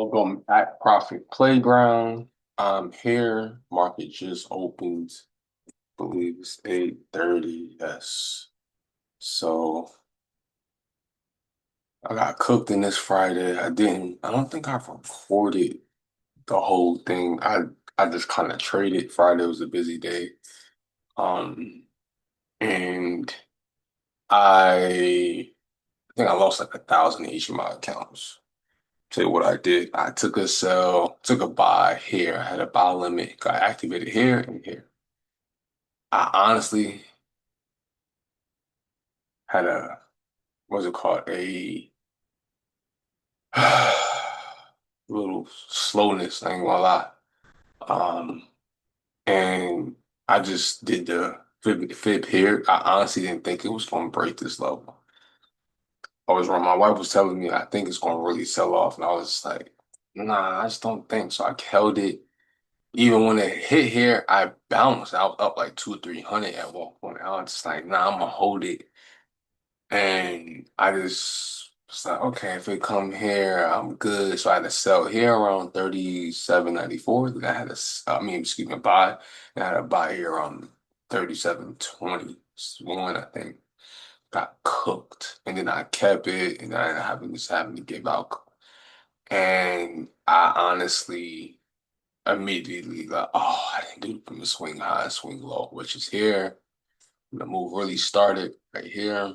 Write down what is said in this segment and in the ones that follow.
Welcome at Profit Playground. I'm here. Market just opened. Believe it's 8:30. Yes. So I got cooked in this Friday. I don't think I recorded the whole thing. I just kind of traded. Friday was a busy day. Um, and I think I lost like 1,000 in each of my accounts. Tell you what I did. I took a sell, took a buy here. I had a buy limit, got activated here and here. I honestly had what's it called? A little slowness, I ain't gonna lie. Um, and I just did the fib here. I honestly didn't think it was gonna break this level. I was wrong. My wife was telling me I think it's gonna really sell off, and I was just like, nah, I just don't think so. I held it. Even when it hit here, I bounced. I was up like 200 or 300 at one point. I was just like, nah, I'm gonna hold it. And I just was like, okay, if it come here, I'm good. So I had to sell here around 37.94. Then I had to, excuse me, buy. And I had to buy here around 37.20. One, I think, got cooked. And then I kept it, and I having to give out. And I honestly immediately like, oh, I didn't do it from the swing high, swing low, which is here. The move really started right here.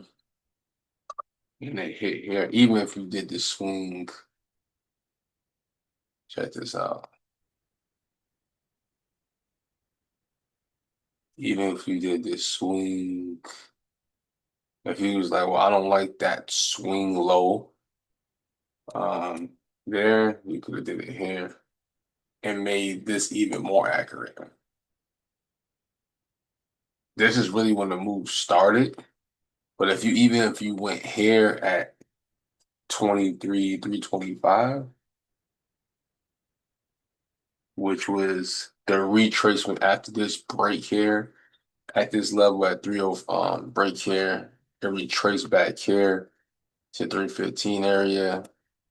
And they hit here. Even if you did the swing, check this out. Even if you did this swing, if he was like, well, I don't like that swing low, um, there, you could have did it here and made this even more accurate. This is really when the move started. But if you went here at 23, 325, which was the retracement after this break here at this level at 30 break here, it retraced back here to 315 area,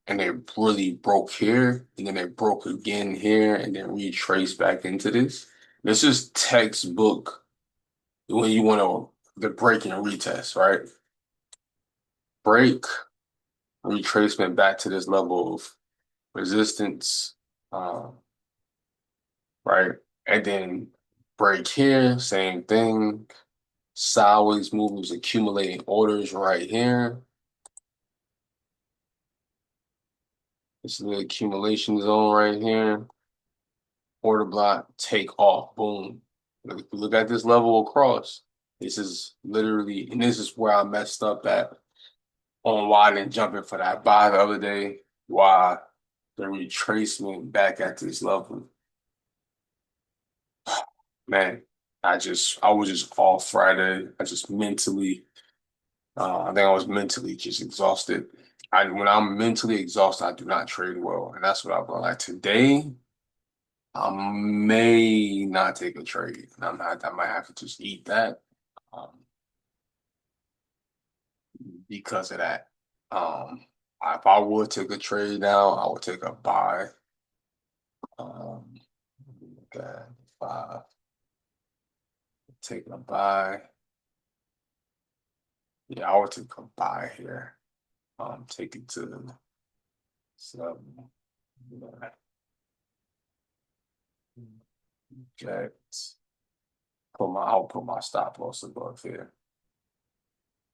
and they really broke here, and then they broke again here, and then retraced back into this. This is textbook when you want to the break and retest, right? Break, retracement back to this level of resistance, um, right? And then break here, same thing. Sideways movements, accumulating orders right here. This is the accumulation zone right here. Order block, take off, boom. Look at this level across. This is literally, and this is where I messed up at on why I didn't jump in for that buy the other day. Why the retracement back at this level. Man, I was just off Friday. I just mentally, I think I was mentally just exhausted. When I'm mentally exhausted, I do not trade well, and that's what I've learned. Like today, I may not take a trade. I might have to just eat that, um, because of that. Um, if I would take a trade now, I would take a buy. Um, okay, buy, take a buy. Yeah, I would take a buy here. Take it to some. Yeah. Okay. I'll put my stop loss above here.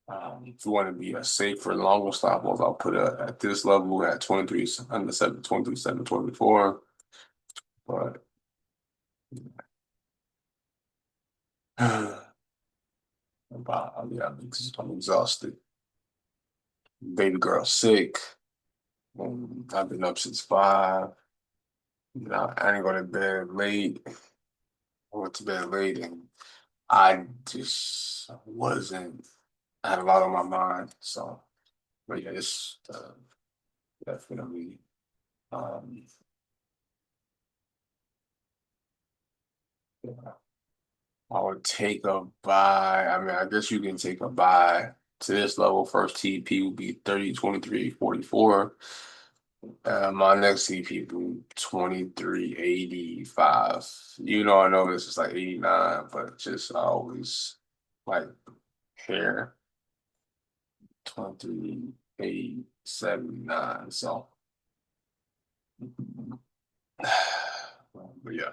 If you want to be a safer, longer stop loss, I'll put it at this level at 23, under 7, 23, 7, 24. But yeah, I'm exhausted. Baby girl sick. I've been up since 5. I didn't go to bed late. I went to bed late and I just wasn't, I had a lot on my mind. So, but yeah, it's definitely, um, yeah. I would take a buy. I mean, I guess you can take a buy to this level. First TP would be 30, 23, 44. My next CP boot 2385. I know this is like 89, but just I always like hair 23879. So, but yeah.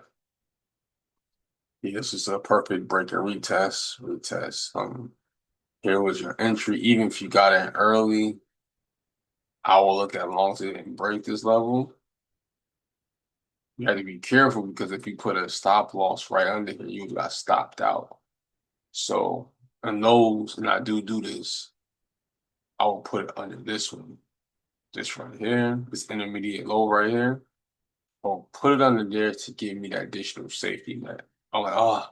Yeah, this is a perfect break and retest. Retest. Here was your entry. Even if you got in early, I will look at long as it didn't break this level. You have to be careful because if you put a stop loss right under here, you got stopped out. So, and those, and I do this, I will put it under this right here, this intermediate low right here. I'll put it under there to give me that additional safety net. I'm like, oh,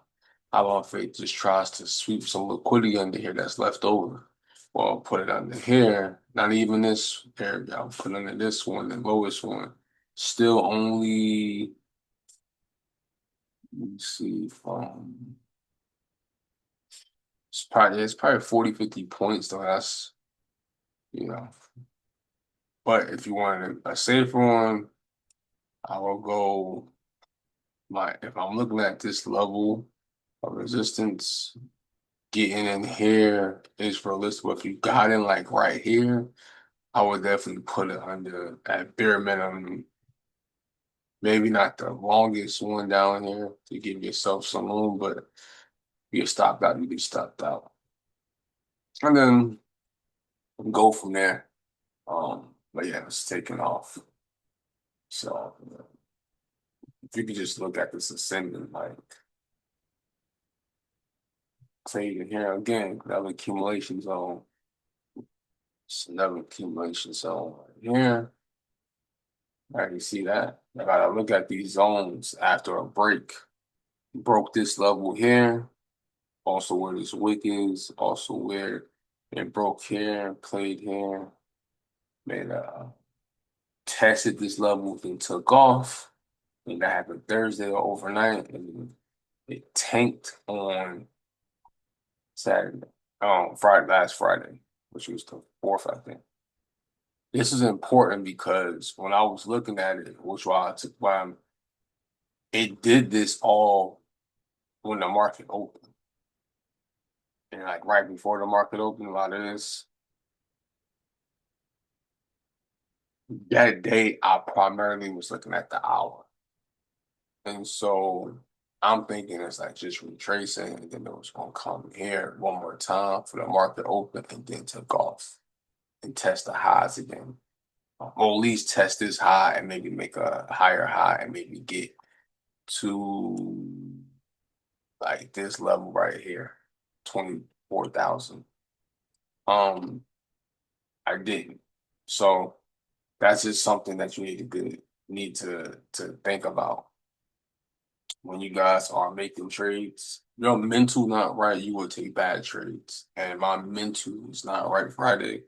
how about if it just tries to sweep some liquidity under here that's left over? Well, I'll put it under here. Not even this area. I'll put it under this one, the lowest one. Still only, let me see, it's probably 40, 50 points though. That's, you know. But if you want a safer one, I will go if I'm looking at this level of resistance, getting in here is realistic. But if you got in like right here, I would definitely put it under at bare minimum, maybe not the longest one down here to give yourself some room, but if you're stopped out, you be stopped out. And then go from there. But yeah, it's taking off. So if you could just look at this ascending, like say here again, another accumulation zone. It's another accumulation zone right here. I can see that. I gotta look at these zones after a break. Broke this level here, also where this wick is, also where it broke here, played here, made tested this level, then took off. And that happened Thursday or overnight, and it tanked on Saturday, Friday, last Friday, which was the fourth, I think. This is important because when I was looking at it, which why I took why it did this all when the market opened. And like right before the market opened, a lot of this that day I primarily was looking at the hour. And so I'm thinking it's like just retracing and then it was gonna come here one more time for the market open and then took off and test the highs again. Or at least test this high and maybe make a higher high and maybe get to like this level right here, 24,000. Um, I didn't. So that's just something that you need to think about when you guys are making trades. Your mental not right, you will take bad trades. And my mental is not right Friday.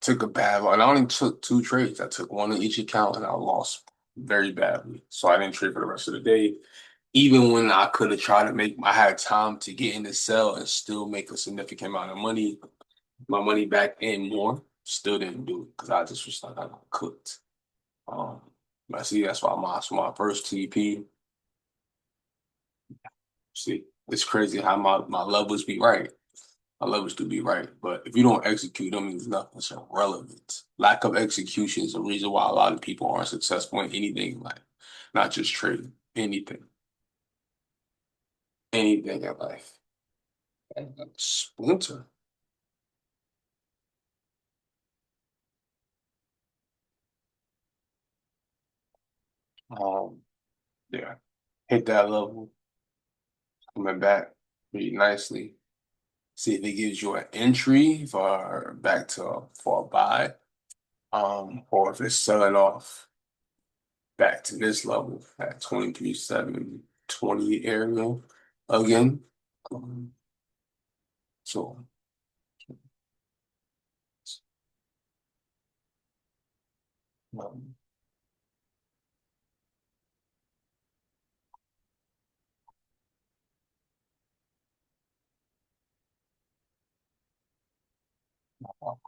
Took a bad one. I only took two trades. I took one on each account and I lost very badly. So I didn't trade for the rest of the day. Even when I could have tried to I had time to get in the sell and still make a significant amount of money, my money back and more. Still didn't do it because I just was like, I got cooked. Um, but see, that's why my first TP. See, it's crazy how my levels be right. My levels do be right, but if you don't execute them, means nothing. It's irrelevant. Lack of execution is the reason why a lot of people aren't successful in anything in life, not just trading. Anything in life. And Splinter. Um, yeah, hit that level, coming back pretty nicely. See if it gives you an entry for back to for a buy, or if it's selling off back to this level at 23,720 area again. Um, so um,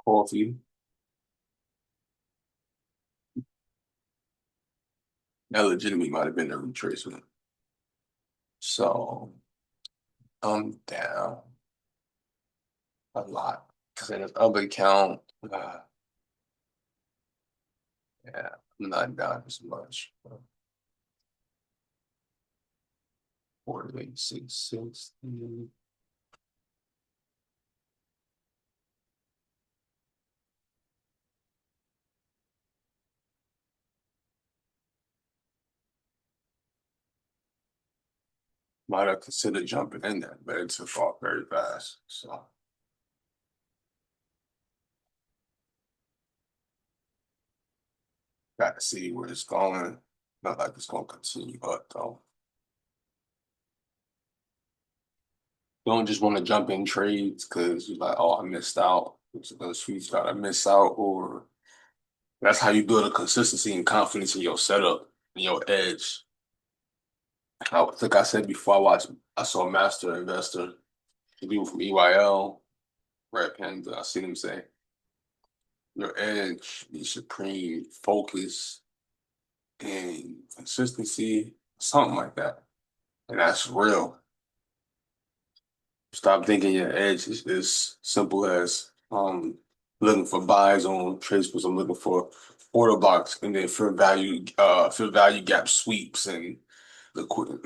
coffee, That legitimately might have been a retracement. So I'm down a lot. Because in this other account, yeah, I'm not down as much. 48,660. Might have considered jumping in there, but it took off very fast. So got to see where it's going. Not like it's going to continue up though. Don't just want to jump in trades because you're like, oh, I missed out. It's a sweet spot I miss out, or that's how you build a consistency and confidence in your setup and your edge. Like I said before, I saw a master investor, people from EYL, Red Panda. I seen him say, your edge, the supreme focus and consistency, something like that. And that's real. Stop thinking your edge is as simple as looking for buys on traceables. I'm looking for order blocks and then fair value gap sweeps and liquid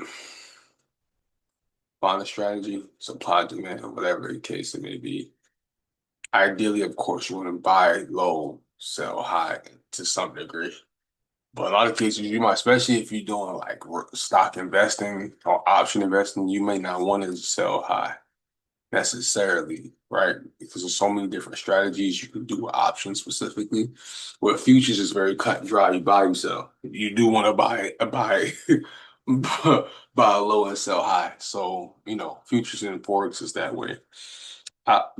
find a strategy, supply demand, whatever the case it may be. Ideally, of course, you want to buy low, sell high to some degree. But a lot of cases, you might, especially if you're doing like stock investing or option investing, you may not want to sell high necessarily, right? Because there's so many different strategies you can do with options specifically. Where futures is very cut and dry. You buy, you sell. You do want to buy, buy low and sell high. So, futures and forex is that way. Op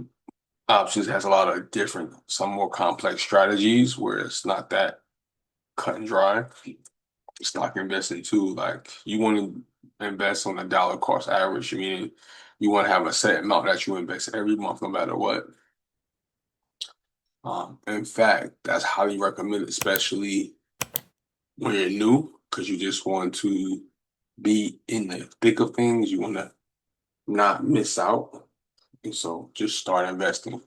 Options has a lot of different, some more complex strategies where it's not that cut and dry. Stock investing too, like you want to invest on a dollar cost average, meaning you want to have a set amount that you invest every month, no matter what. In fact, that's highly recommended, especially when you're new, because you just want to be in the thick of things. You want to not miss out. And so just start investing.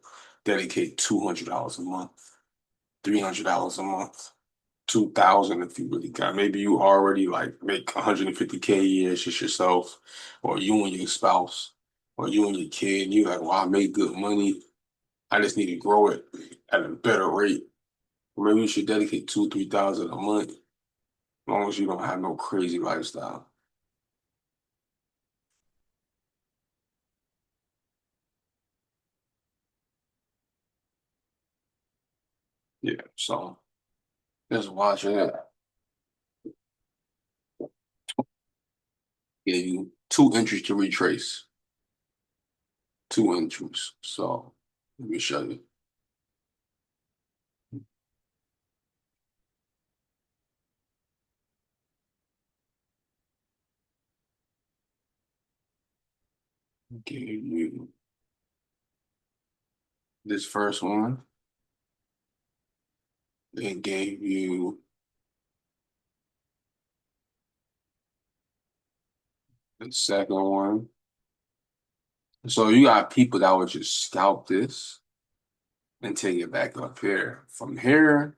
Dedicate $200 a month, $300 a month. 2,000 if you really got. Maybe you already like make 150K a year, it's just yourself, or you and your spouse, or you and your kid. And you're like, well, I make good money. I just need to grow it at a better rate. Or maybe you should dedicate 2, 3,000 a month, as long as you don't have no crazy lifestyle. Yeah. So just watch it. Give you two entries to retrace. Two entries. So let me show you. Give you this first one. It gave you the second one. So you got people that would just scalp this and take it back up here. From here,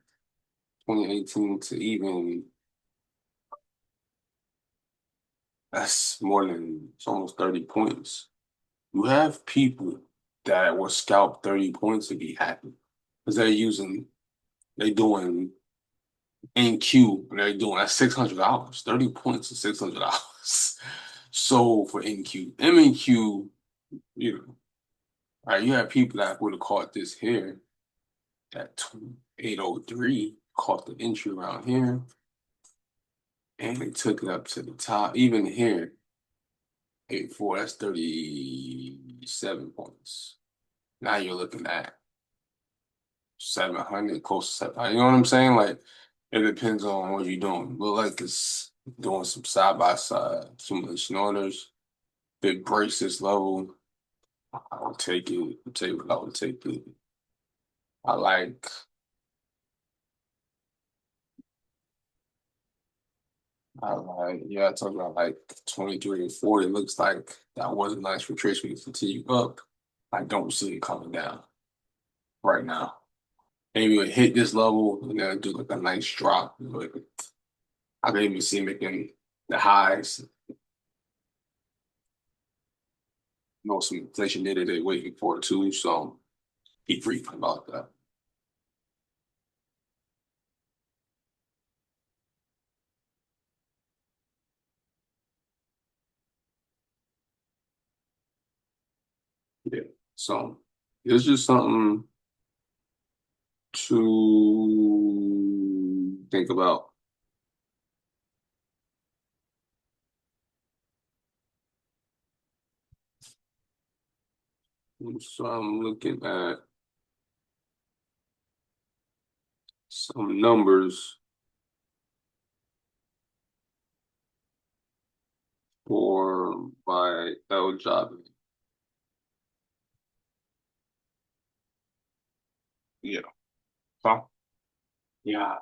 2018 to even, that's more than, it's almost 30 points. You have people that will scalp 30 points to be happy because they're doing NQ, and they're doing that's $600. 30 points is $600. So for NQ, MNQ, right, you have people that would have caught this here at 803, caught the entry around here, and they took it up to the top. Even here, 84, that's 37 points. Now you're looking at 700, close to 700. You know what I'm saying? Like, it depends on what you're doing. But like it's doing some side by side accumulation orders. If it breaks this level, I would take it. I'll tell you what I would take it. I like I like, yeah, I told you about like 23 and 40. It looks like that was a nice retracement to continue up. I don't see it coming down right now. Maybe it hit this level and then do like a nice drop. But I can even see it making the highs. You know, some inflation did it, they waiting for it too. So be brief about that. Yeah. So it's just something to think about. So I'm looking at some numbers for my L job. Yeah. So yeah,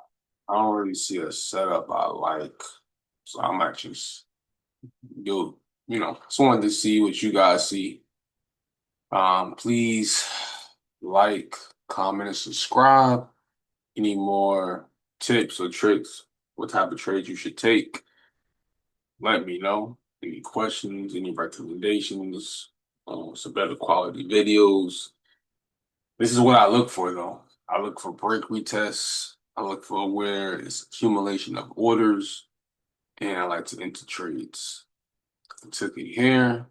I don't really see a setup I like. So I might just do, just wanted to see what you guys see. Please like, comment, and subscribe. Any more tips or tricks, what type of trades you should take, let me know. Any questions, any recommendations, some better quality videos. This is what I look for though. I look for break retests. I look for where it's accumulation of orders, and I like to enter trades. I took it here,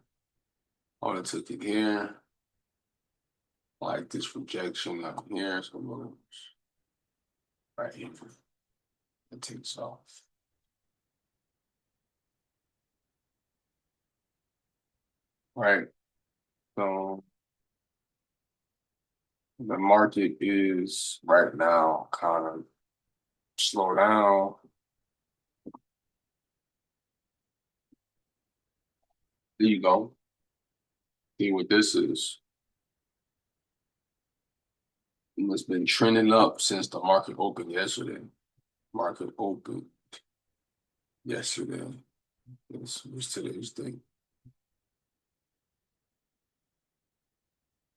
or I took it here, like this rejection up here, so right here. It takes off. Right. So the market is right now kind of slow down. There you go. See what this is. It's been trending up since the market opened yesterday. Market opened yesterday. What's today's date?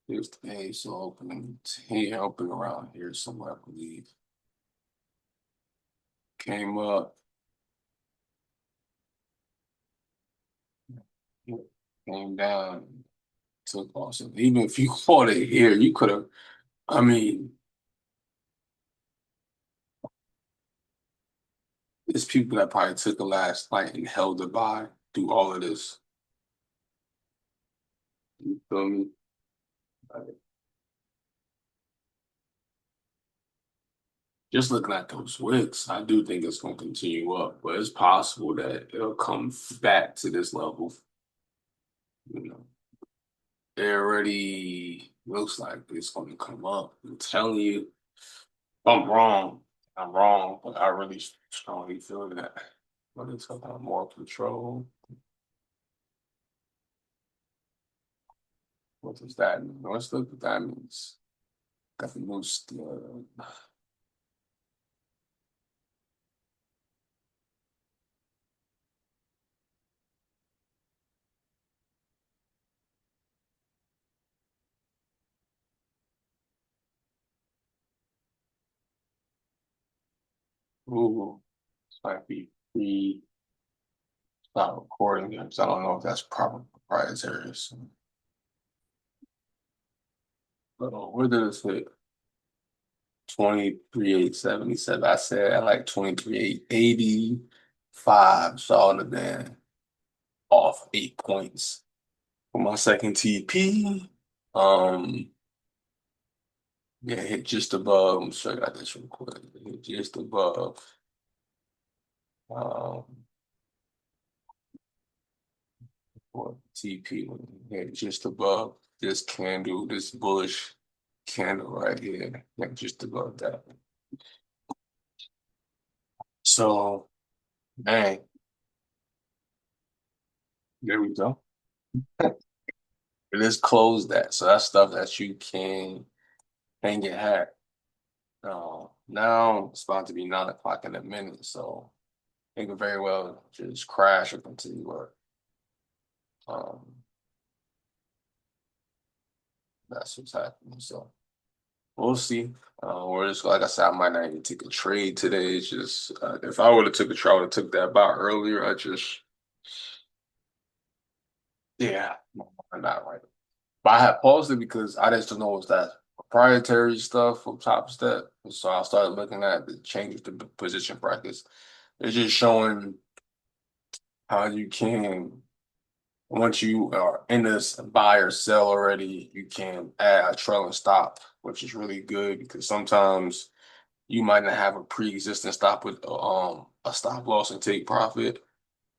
Here's the A, so opening here, open around here somewhere, I believe. Came up, came down, took off. So even if you caught it here, you could have, I mean, there's people that probably took the last night and held it by through all of this. You feel me? Like, just looking at those wicks, I do think it's going to continue up, but it's possible that it'll come back to this level. You know, it already looks like it's going to come up. I'm telling you, if I'm wrong. I'm wrong, but I really strongly feel that. But it's about more control. What does that mean? Let's look what that means. Got the most. Ooh, this might be free. Not recording it, so I don't know if that's proper proprietary. So, where did it say? 23,877. I said I like 23,885. So I would have been off 8 points for my second TP. Um, yeah, hit just above. I'm sure I got this real quick. Hit just above. Um, what TP hit just above this candle, this bullish candle right here. Like just above that. So, man, there we go. It is closed that. So that's stuff that you can get hacked. Now it's about to be 9 o'clock in a minute. So It could very well just crash or continue, or um, that's what's happening. So we'll see. Or just like I said, I might not even take a trade today. It's just if I would have took a trade, I would have took that buy earlier. Yeah, not right. But I had paused it because I just don't know what's that proprietary stuff on top of that. So I started looking at the changes to position brackets. It's just showing how you can, once you are in this buy or sell already, you can add a trailing stop, which is really good because sometimes you might not have a pre-existing stop with a stop loss and take profit.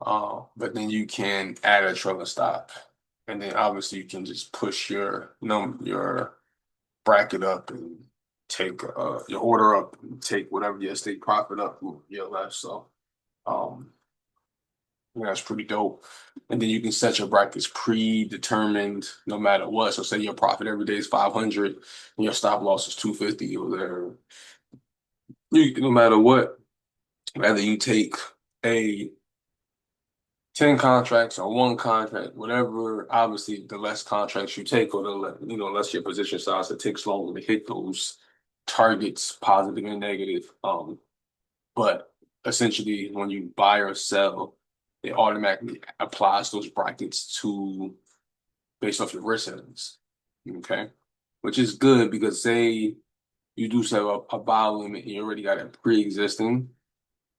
But then you can add a trailing stop. And then obviously you can just push your bracket up and take your order up and take whatever your stake profit up from your left. So um yeah, that's pretty dope. And then you can set your brackets predetermined no matter what. So say your profit every day is 500 and your stop loss is 250 or whatever. No matter what, whether you take a 10 contracts or one contract, whatever, obviously the less contracts you take or less your position size, it takes longer to hit those targets, positive and negative. But essentially when you buy or sell, it automatically applies those brackets to based off your risk settings. Okay. Which is good because say you do set up a buy limit and you already got it pre-existing,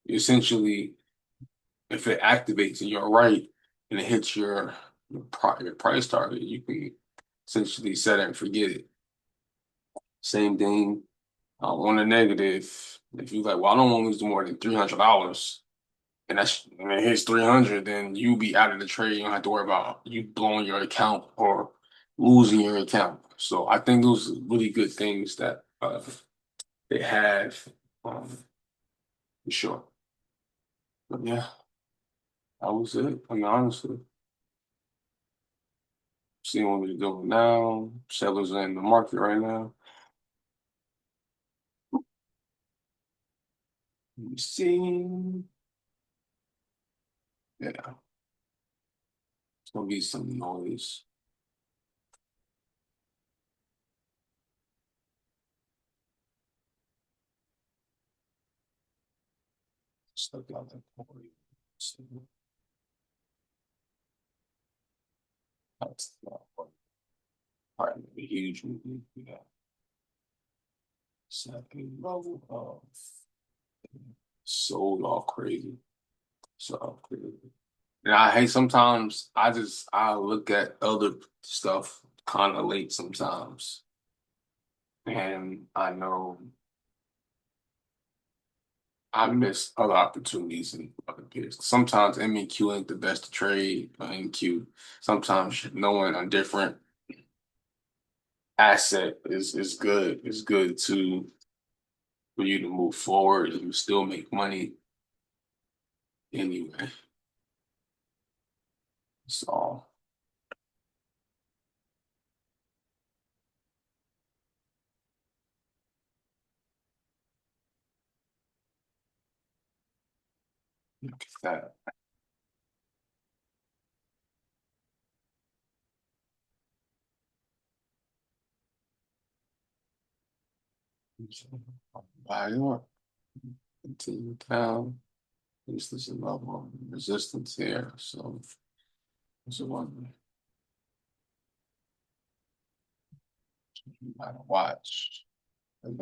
essentially if it activates and you're right and it hits your price target, you can essentially set it and forget it. Same thing on the negative. If you like, well, I don't want to lose more than $300, and it hits 300, then you be out of the trade. You don't have to worry about you blowing your account or losing your account. So I think those are really good things that they have for sure. But yeah, that was it. I mean, honestly. Seeing what we're doing now. Sellers are in the market right now. Let me see. Yeah, it's gonna be some noise. Stuff out there for you. So, that's not part of the huge movie. Yeah. Second level of sold all crazy. So crazy. And I hate sometimes I look at other stuff kind of late sometimes. And I know I miss other opportunities and other peers. Sometimes MEQ ain't the best to trade or NQ. Sometimes knowing a different asset is good. It's good to for you to move forward and still make money anyway. So look at that. Buy up, continue down. There's a level of resistance here. So it's a one you gotta watch. And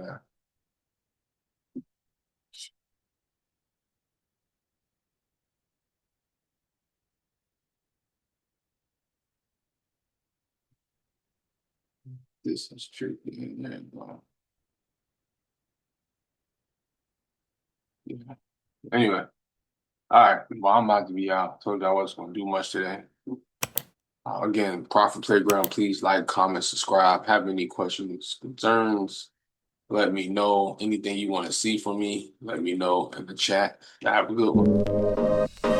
this is tricky in there. Yeah. Anyway. All right. Well, I'm about to be out. Told you I wasn't going to do much today. Again, Profit Playground, please like, comment, subscribe. Have any questions, concerns, let me know. Anything you want to see from me, let me know in the chat. Have a good one.